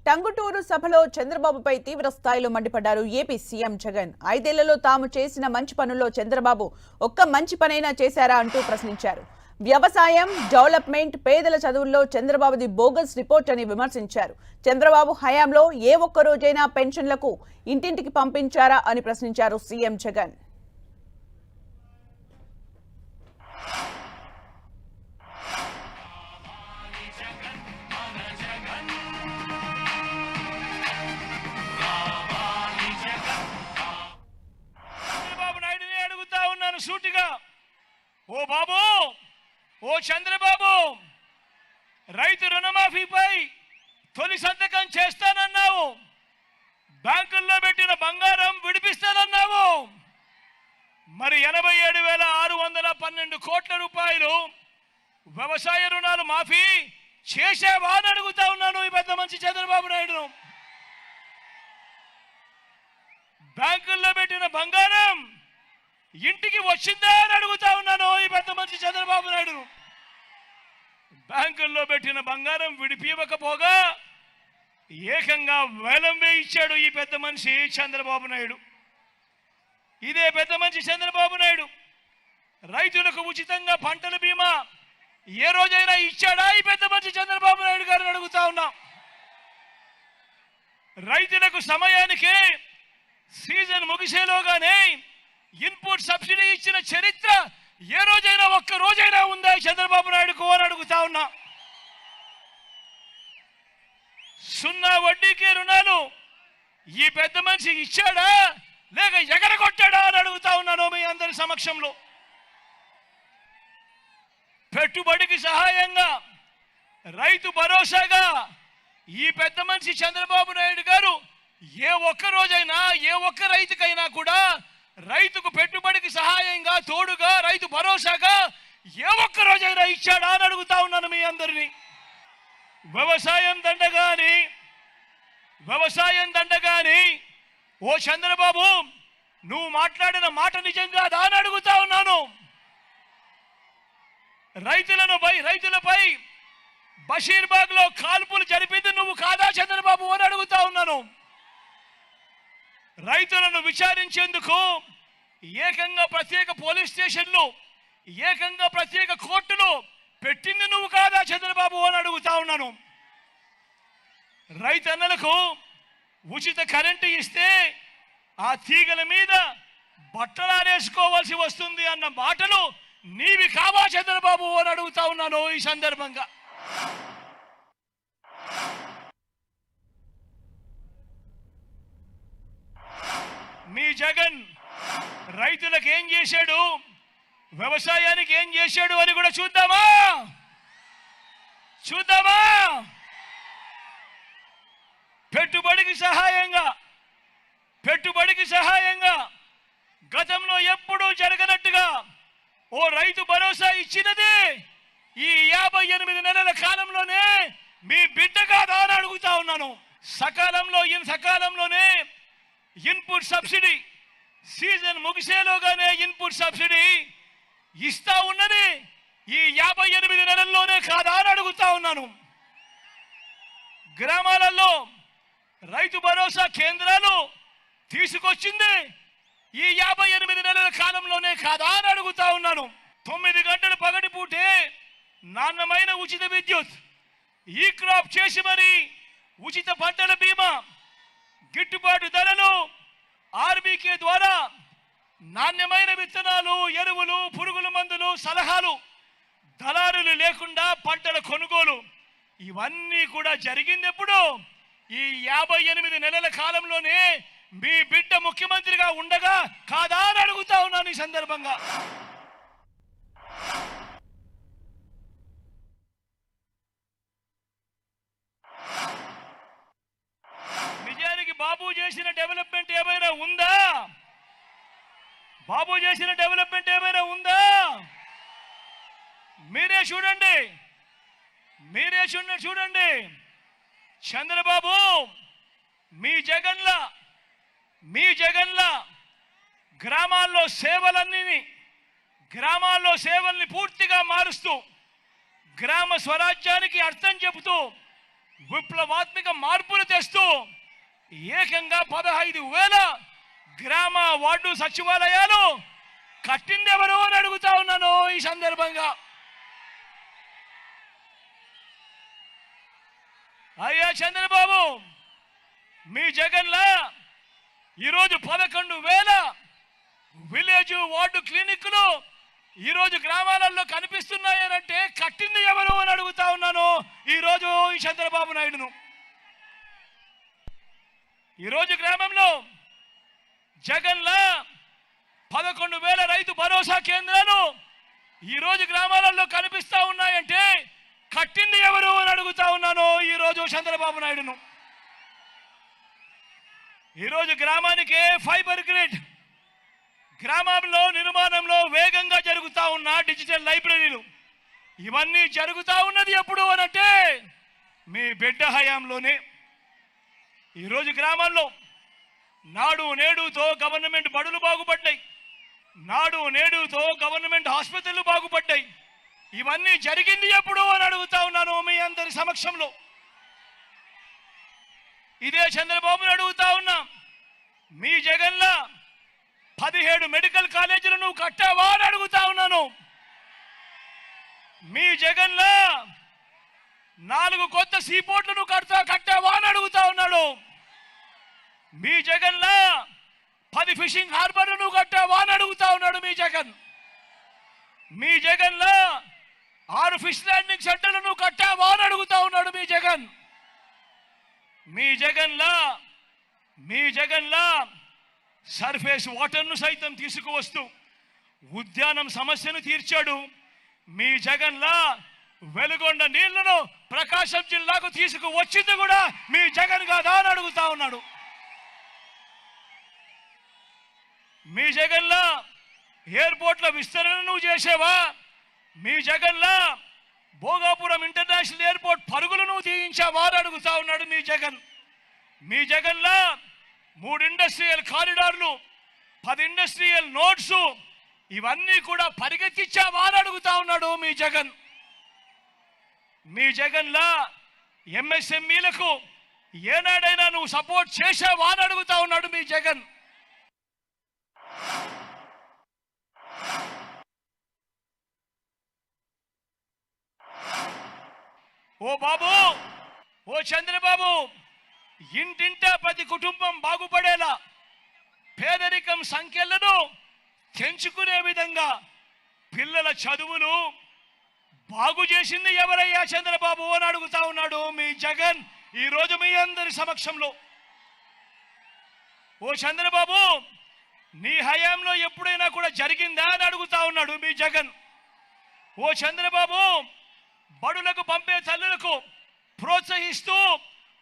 టంగుటూరు సభలో చంద్రబాబుపై తీవ్ర స్థాయిలో మండిపడ్డారు ఏపీ సీఎం జగన్. 5 ఏళ్లలో తాము చేసిన మంచి పనుల్లో చంద్రబాబు ఒక్క మంచి పనైనా చేశారా అంటూ ప్రశ్నించారు. వ్యవసాయం, డెవలప్మెంట్, పేదల చదువుల్లో చంద్రబాబుది బోగస్ రిపోర్ట్ అని విమర్శించారు. చంద్రబాబు హయాంలో ఏ ఒక్క రోజైనా పెన్షన్లకు ఇంటింటికి పంపించారా అని ప్రశ్నించారు సీఎం జగన్. సూటిగా, ఓ బాబు, ఓ చంద్రబాబు, రైతు రుణమాఫీపై తొలి సంతకం చేస్తానన్నావు, బ్యాంకుల్లో పెట్టిన బంగారం విడిపిస్తానన్నావు. మరి 87,612 కోట్ల రూపాయలు వ్యవసాయ రుణాలు మాఫీ చేసేవా అని అడుగుతా ఉన్నాను ఈ పెద్ద మంచి చంద్రబాబు నాయుడును. బ్యాంకుల్లో పెట్టిన బంగారం ఇంటికి వచ్చిందా అని అడుగుతా ఉన్నాను ఈ పెద్ద మంచి చంద్రబాబు నాయుడును. బ్యాంకుల్లో పెట్టిన బంగారం విడిపివ్వకపోగా ఏకంగా వేలం వేయించాడు ఈ పెద్ద మనిషి చంద్రబాబు నాయుడు. ఇదే పెద్ద మనిషి చంద్రబాబు నాయుడు రైతులకు ఉచితంగా పంటల బీమా ఏ రోజైనా ఇచ్చాడా ఈ పెద్ద మనిషి చంద్రబాబు నాయుడు గారిని అడుగుతా ఉన్నా. రైతులకు సమయానికి సీజన్ ముగిసేలోగానే ఇన్పుట్ సబ్సిడీ ఇచ్చిన చరిత్ర ఏ రోజైనా ఒక్క రోజైనా ఉందా చంద్రబాబు నాయుడుకు అని అడుగుతా ఉన్నా. 0 వడ్డీకి రుణాలు ఈ పెద్ద మనిషి ఇచ్చాడా లేక ఎగరగొట్టాడా అని అడుగుతా ఉన్నాను మీ అందరి సమక్షంలో. పెట్టుబడికి సహాయంగా, రైతు భరోసాగా ఈ పెద్ద మనిషి చంద్రబాబు నాయుడు గారు ఏ ఒక్క రోజైనా ఏ ఒక్క రైతుకైనా కూడా రైతుకు పెట్టుబడికి సహాయంగా, తోడుగా, రైతు భరోసాగా ఏ ఒక్క రోజైనా ఇచ్చాడా అని అడుగుతా ఉన్నాను మీ అందరినీ. వ్యవసాయం దండగాని ఓ చంద్రబాబు, నువ్వు మాట్లాడిన మాట నిజంగా అని అడుగుతా ఉన్నాను. రైతులపై బషీర్బాగ్ లో కాల్పులు జరిపింది నువ్వు కాదా చంద్రబాబు అని అడుగుతా ఉన్నాను. రైతులను విచారించేందుకు ఏకంగా ప్రత్యేక పోలీస్ స్టేషన్లు, ఏకంగా ప్రత్యేక కోర్టులు పెట్టింది నువ్వు కాదా చంద్రబాబు అని అడుగుతా ఉన్నాను. రైతన్నలకు ఉచిత కరెంటు ఇస్తే ఆ తీగల మీద బట్టలారేసుకోవాల్సి వస్తుంది అన్న మాటలు నీవి కావా చంద్రబాబు అని అడుగుతా ఉన్నాను ఈ సందర్భంగా. మీ జగన్ రైతులకు ఏం చేశాడు, వ్యవసాయానికి ఏం చేశాడు అని కూడా చూద్దామా. పెట్టుబడికి సహాయంగా గతంలో ఎప్పుడూ జరగనట్టుగా ఓ రైతు భరోసా ఇచ్చినది ఈ 58 నెలల కాలంలోనే మీ బిడ్డ కాదా అని అడుగుతా ఉన్నాను. సకాలంలోనే ఇన్పుట్ సబ్సిడీ, సీజన్ ముగిసేలోగానే ఇన్పుట్ సబ్సిడీ ఇస్తా ఉన్నది ఈ 58 నెలల్లోనే కాదా అని అడుగుతా ఉన్నాను. గ్రామాలలో రైతు భరోసా కేంద్రాలు తీసుకొచ్చింది ఈ 58 నెలల కాలంలోనే కాదా అని అడుగుతా ఉన్నాను. 9 గంటల పగటిపూటే నాణ్యమైన ఉచిత విద్యుత్, ఈ క్రాప్ చేసి మరి ఉచిత పంటల బీమా, గిట్టుబాటు ధరలు, ఆర్బీకే ద్వారా నాణ్యమైన విత్తనాలు, ఎరువులు, పురుగుల మందులు, సలహాలు, దళారులు లేకుండా పంటల కొనుగోలు, ఇవన్నీ కూడా జరిగింది ఎప్పుడు ఈ 58 నెలల కాలంలోనే మీ బిడ్డ ముఖ్యమంత్రిగా ఉండగా కాదా అని అడుగుతా ఉన్నాను ఈ సందర్భంగా. నిజానికి బాబు చేసిన డెవలప్మెంట్ ఏమైనా ఉందా? మీరే చూడండి. చంద్రబాబు మీ జగన్లా గ్రామాల్లో సేవల్ని పూర్తిగా మారుస్తూ గ్రామ స్వరాజ్యానికి అర్థం చెబుతూ విప్లవాత్మక మార్పులు ఏకంగా 15,000 గ్రామ వార్డు సచివాలయాలు కట్టింది ఎవరు అని అడుగుతా ఉన్నాను ఈ సందర్భంగా. అయ్యా చంద్రబాబు, మీ జగన్లా ఈరోజు 11,000 విలేజ్ వార్డు క్లినిక్లు ఈరోజు గ్రామాలలో కనిపిస్తున్నాయనంటే కట్టింది ఎవరు అని అడుగుతా ఉన్నాను ఈరోజు ఈ చంద్రబాబు నాయుడును. ఈరోజు గ్రామంలో జగన్లా 11,000 రైతు భరోసా కేంద్రాలు ఈరోజు గ్రామాలలో కనిపిస్తా ఉన్నాయంటే కట్టింది ఎవరు అని అడుగుతా ఉన్నాను ఈరోజు చంద్రబాబు నాయుడును. ఈరోజు గ్రామానికి ఫైబర్ గ్రిడ్, గ్రామంలో నిర్మాణంలో వేగంగా జరుగుతా ఉన్న డిజిటల్ లైబ్రరీలు, ఇవన్నీ జరుగుతా ఉన్నది ఎప్పుడు అనంటే మీ బిడ్డ హయాంలోనే. ఈరోజు గ్రామాల్లో నాడు నేడుతో గవర్నమెంట్ బడులు బాగుపడ్డాయి, నాడు నేడుతో గవర్నమెంట్ ఆసుపత్రులు బాగుపడ్డాయి. ఇవన్నీ జరిగింది ఎప్పుడు అని అడుగుతా ఉన్నాను మీ అందరి సమక్షంలో. ఇదే చంద్రబాబుని అడుగుతా ఉన్నా, మీ జగన్లా 17 మెడికల్ కాలేజీలు నువ్వు కట్టావా అని అడుగుతా ఉన్నాను. మీ జగన్లా 4 కొత్త సీపోర్ట్లు నువ్వు కట్టావా అని అడుగుతా ఉన్నాడు. మీ జగన్లా 10 ఫిషింగ్ హార్బర్లు నువ్వు కట్టావా అని అడుగుతా ఉన్నాడు మీ జగన్. మీ జగన్లా 6 ఫిష్ ల్యాండింగ్ సెంటర్లు నువ్వు కట్టావా అని అడుగుతా ఉన్నాడు మీ జగన్. మీ జగన్లా సర్ఫేస్ వాటర్ను సైతం తీసుకువస్తూ ఉద్యానం సమస్యను తీర్చాడు. మీ జగన్లా వెలుగొండ నీళ్లను ప్రకాశం జిల్లాకు తీసుకువచ్చింది కూడా మీ జగన్ కాదా అని అడుగుతా ఉన్నాడు. మీ జగన్లా ఎయిర్పోర్ట్ల విస్తరణ నువ్వు చేసేవా? మీ జగన్లా భోగాపురం ఇంటర్నేషనల్ ఎయిర్పోర్ట్ పరుగులు నువ్వు తీయించావా అని అడుగుతా ఉన్నాడు మీ జగన్. మీ జగన్లా 3 ఇండస్ట్రియల్ కారిడార్లు, 10 ఇండస్ట్రియల్ నోట్స్, ఇవన్నీ కూడా పరిగెత్తించావా అని అడుగుతా ఉన్నాడు మీ జగన్. మీ జగన్లా ఎంఎస్ఎంఈలకు ఏనాడైనా నువ్వు సపోర్ట్ చేసావా అని అడుగుతా ఉన్నాడు మీ జగన్. ఓ బాబు, ఓ చంద్రబాబు, ఇంటింటా ప్రతి కుటుంబం బాగుపడేలా పేదరికం సంఖ్యలను తెంచుకునే విధంగా పిల్లల చదువులు బాగు చేసింది ఎవరయ్యా చంద్రబాబు అని అడుగుతా ఉన్నాడు మీ జగన్ ఈరోజు మీ అందరి సమక్షంలో. ఓ చంద్రబాబు, నీ హయాంలో ఎప్పుడైనా కూడా జరిగిందా అని అడుగుతా ఉన్నాడు మీ జగన్. ఓ చంద్రబాబు, బడులకు పంపే తల్లులకు ప్రోత్సహిస్తూ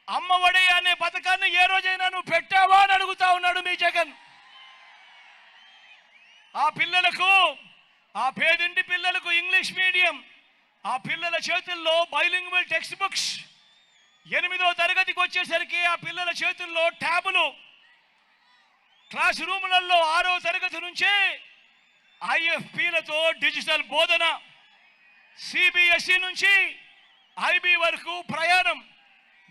అమ్మఒడి అనే పథకాన్ని ఏ రోజైనా నువ్వు పెట్టావా అని అడుగుతా ఉన్నాడు మీ జగన్. ఆ పిల్లలకు, ఆ పేదింటి పిల్లలకు ఇంగ్లీష్ మీడియం, ఆ పిల్లల చేతుల్లో బైలింగ్వల్ టెక్స్ట్ బుక్స్, 8వ తరగతికి వచ్చేసరికి ఆ పిల్లల చేతుల్లో ట్యాబులు, క్లాస్ రూములలో 6వ తరగతి నుంచే ఐఎఫ్పీలతో డిజిటల్ బోధన, సిబిఎస్ఈ నుంచి ఐబీ వరకు ప్రయాణం,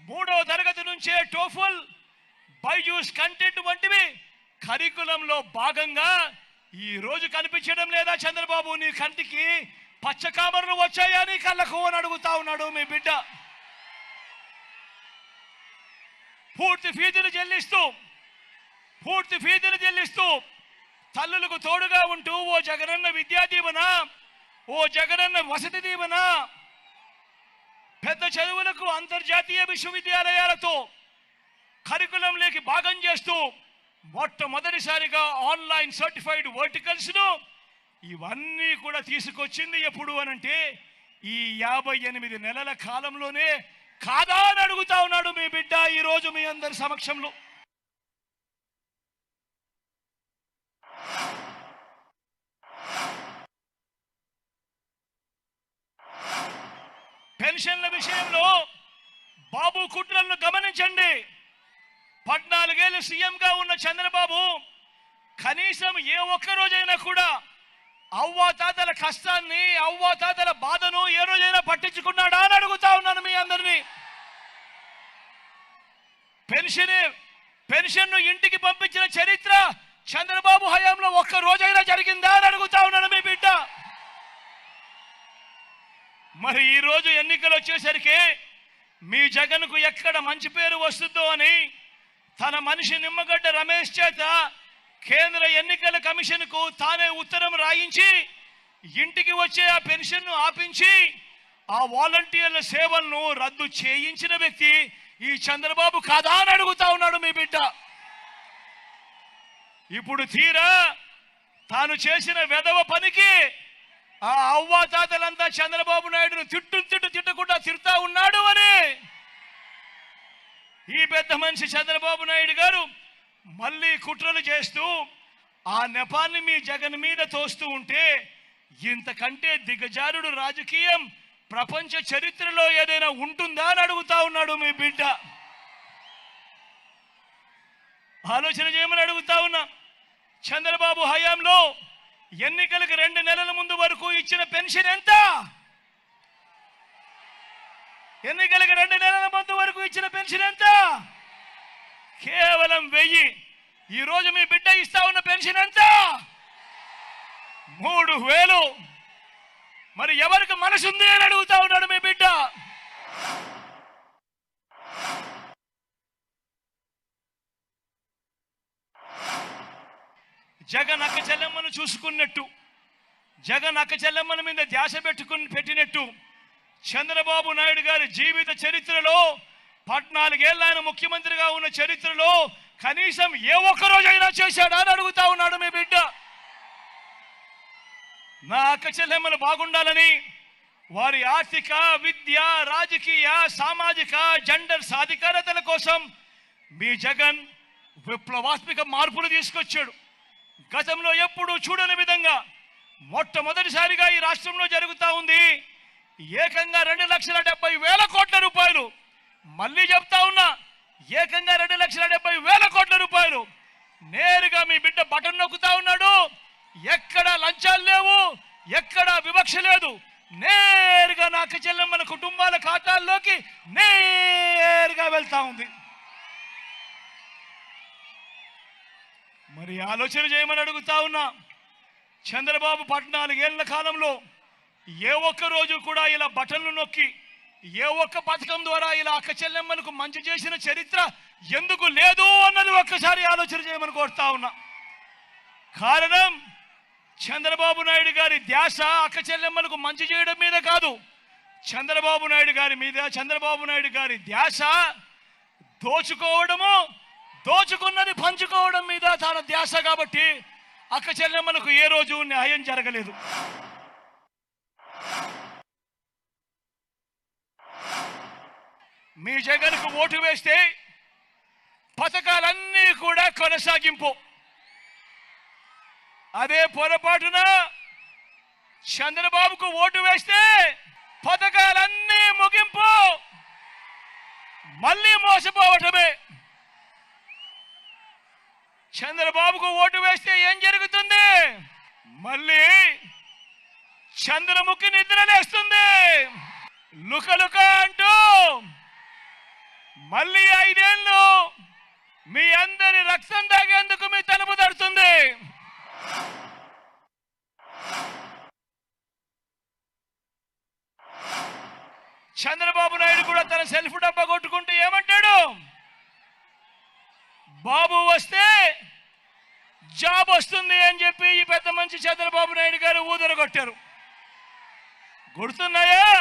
3వ తరగతి నుంచే టోఫల్, బైజూస్ కంటెంట్ వంటివి కరికులంలో భాగంగా ఈ రోజు కనిపించడం లేదా చంద్రబాబు? నీ కంటికి పచ్చకామర్లు వచ్చాయా నీ కళ్ళకు అని అడుగుతా ఉన్నాడు మీ బిడ్డ. పూర్తి ఫీజులు చెల్లిస్తూ తల్లులకు తోడుగా ఉంటూ ఓ జగనన్న విద్యా దీవెన, ఓ జగనన్న వసతి దీవెన, పెద్ద చదువులకు అంతర్జాతీయ విశ్వవిద్యాలయాలతో కరికులంలోకి భాగం చేస్తూ మొట్టమొదటిసారిగా ఆన్లైన్ సర్టిఫైడ్ వర్టికల్స్ ను ఇవన్నీ కూడా తీసుకొచ్చింది ఎప్పుడు అనంటే ఈ 58 నెలల కాలంలోనే కాదా అని అడుగుతా ఉన్నాడు మీ బిడ్డ ఈరోజు మీ అందరి సమక్షంలో. పెన్షన్ల విషయంలో బాబు కుట్రలను గమనించండి. 14 ఏళ్ళు సీఎంగా ఉన్న చంద్రబాబు కనీసం ఏ ఒక్క రోజైనా కూడా అవ్వాతాతల కష్టాన్ని, అవ్వాతాతల బాధను ఏ రోజైనా పట్టించుకున్నాడా అని అడుగుతా ఉన్నాను మీ అందరినీ. పెన్షన్ను ఇంటికి పంపించిన చరిత్ర చంద్రబాబు హయాంలో ఒక్క రోజైనా జరిగిందా అని అడుగుతా ఉన్నాను మీ బిడ్డ. మరి ఈ రోజు ఎన్నికలు వచ్చేసరికి మీ జగన్కు ఎక్కడ మంచి పేరు వస్తుందో అని తన మనిషి నిమ్మగడ్డ రమేష్ చేత కేంద్ర ఎన్నికల కమిషన్కు తానే ఉత్తరం రాయించి ఇంటికి వచ్చే ఆ పెన్షన్ను ఆపించి ఆ వాలంటీర్ల సేవలను రద్దు చేయించిన వ్యక్తి ఈ చంద్రబాబు కాదా అని అడుగుతా ఉన్నాడు మీ బిడ్డ. ఇప్పుడు తీరా తాను చేసిన వెధవ పనికి ఆ అవ్వా తాతలంతా చంద్రబాబు నాయుడును తిట్టకుండా తిడతా ఉన్నాడు అని ఈ పెద్ద మనిషి చంద్రబాబు నాయుడు గారు మళ్ళీ కుట్రలు చేస్తూ ఆ నెపాన్ని మీ జగన్ మీద తోస్తూ ఉంటే ఇంతకంటే దిగజారుడు రాజకీయం ప్రపంచ చరిత్రలో ఏదైనా ఉంటుందా అని అడుగుతా ఉన్నాడు మీ బిడ్డ. ఆలోచన చేయమని అడుగుతా ఉన్నా. చంద్రబాబు హయాంలో ఎన్నికలకు 2 నెలల ముందు వరకు ఇచ్చిన పెన్షన్ ఎంత? ఎన్నికలకు 2 నెలల ముందు వరకు ఇచ్చిన పెన్షన్ ఎంత? కేవలం 1000. ఈ రోజు మీ బిడ్డ ఇస్తా ఉన్న పెన్షన్ ఎంత? 3000. మరి ఎవరికి మనసుంది అని అడుగుతా ఉన్నాడు మీ బిడ్డ. జగన్ అక్క చెల్లెమ్మను చూసుకున్నట్టు, జగన్ అక్క చెల్లెమ్మల మీద ధ్యాస పెట్టినట్టు చంద్రబాబు నాయుడు గారి జీవిత చరిత్రలో 14 ఏళ్ళ ఆయన ముఖ్యమంత్రిగా ఉన్న చరిత్రలో కనీసం ఏ ఒక్క రోజైనా చేశాడా అని అడుగుతా ఉన్నాడు మీ బిడ్డ. నా అక్క చెల్లెమ్మలు బాగుండాలని వారి ఆర్థిక, విద్య, రాజకీయ, సామాజిక, జెండర్ సాధికారతల కోసం మీ జగన్ విప్లవాత్మక మార్పులు తీసుకొచ్చాడు. గతంలో ఎప్పుడూ చూడని విధంగా మొట్టమొదటిసారిగా ఈ రాష్ట్రంలో జరుగుతూ ఉంది. ఏకంగా 2,70,000 కోట్ల రూపాయలు. మళ్ళీ చెప్తా ఉన్నా, ఏకంగా 2,70,000 కోట్ల రూపాయలు నేరుగా మీ బిడ్డ బటన్ నొక్కుతా ఉన్నాడు. ఎక్కడ లంచాలు లేవు, ఎక్కడ వివక్ష లేదు. నేరుగా నా అక్క చెల్లెమ్మల కుటుంబాల ఖాతాల్లోకి నేరుగా వెళ్తా ఉంది. మరి ఆలోచన చేయమని అడుగుతా ఉన్నా. చంద్రబాబు 14 ఏళ్ల కాలంలో ఏ ఒక్క రోజు కూడా ఇలా బటన్లు నొక్కి ఏ ఒక్క పథకం ద్వారా ఇలా అక్క చెల్లెమ్మలకు మంచి చేసిన చరిత్ర ఎందుకు లేదు అన్నది ఒక్కసారి ఆలోచన చేయమని కోరుతా ఉన్నా. కారణం చంద్రబాబు నాయుడు గారి ధ్యాస అక్క చెల్లెమ్మలకు మంచి చేయడం మీద కాదు. చంద్రబాబు నాయుడు గారి ధ్యాస దోచుకోవడము, దోచుకున్నది పంచుకోవడం మీద తన ధ్యాస. కాబట్టి అక్క చెల్లెమ్మలకు ఏ రోజు న్యాయం జరగలేదు. మీ జగన్కు ఓటు వేస్తే పథకాలన్నీ కూడా కొనసాగింపు. అదే పొరపాటున చంద్రబాబుకు ఓటు వేస్తే పథకాలన్నీ ముగింపు, మళ్ళీ మోసపోవటమే. చంద్రబాబుకు ఓటు వేస్తే ఏం జరుగుతుంది? మళ్ళీ చంద్రముఖి నిద్రలేస్తుంది. లుకలుక అంటూ మళ్ళీ 5 ఏళ్ళు మీ అందరి రక్తం తాగేందుకు మీ తలుపు తడుతుంది. చంద్రబాబు నాయుడు కూడా తన సెల్ఫ్ డబ్బా కొట్టుకుంటూ ఏమంటాడు? బాబు వస్తే జాబ్ వస్తుంది అని చెప్పి ఈ పెద్ద మంచి చంద్రబాబు నాయుడు గారు ఊదరగొట్టారు. గుర్తున్నాయా?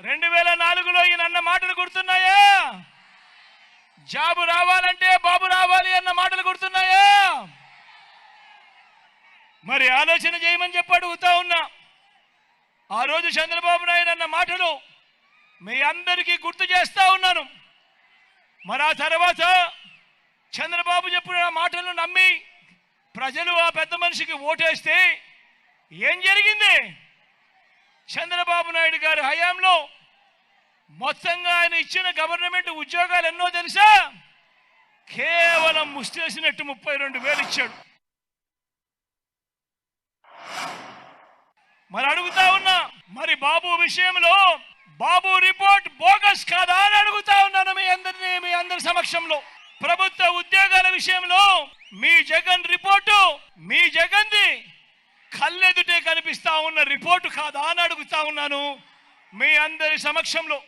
2004లో ఈయన అన్న మాటలు గుర్తున్నాయా? జాబు రావాలంటే బాబు రావాలి అన్న మాటలు గుర్తున్నాయా? మరి ఆలోచన చేయమని చెప్పి అడుగుతా ఉన్నా. ఆ రోజు చంద్రబాబు నాయుడు అన్న మాటలు మీ అందరికీ గుర్తు చేస్తా ఉన్నాను. మరి ఆ తర్వాత చంద్రబాబు చెప్పిన మాటలను నమ్మి ప్రజలు ఆ పెద్ద మనిషికి ఓటేస్తే ఏం జరిగింది? చంద్రబాబు నాయుడు గారి హయాంలో మొత్తంగా ఆయన ఇచ్చిన గవర్నమెంట్ ఉద్యోగాలు ఎన్నో తెలుసా? కేవలం ముష్టేసినట్టు 32,000 ఇచ్చాడు. మరి అడుగుతా ఉన్నా, మరి బాబు విషయంలో బాబు రిపోర్ట్ బోగస్ కాదా అని అడుగుతా ఉన్నాను మీ అందరి సమక్షంలో. ప్రభుత్వ ఉద్యోగాల విషయంలో మీ జగన్ రిపోర్టు, మీ జగన్ది కళ్ళెదుటే కనిపిస్తా ఉన్న రిపోర్టు కాదా అని అడుగుతా ఉన్నాను మీ అందరి సమక్షంలో.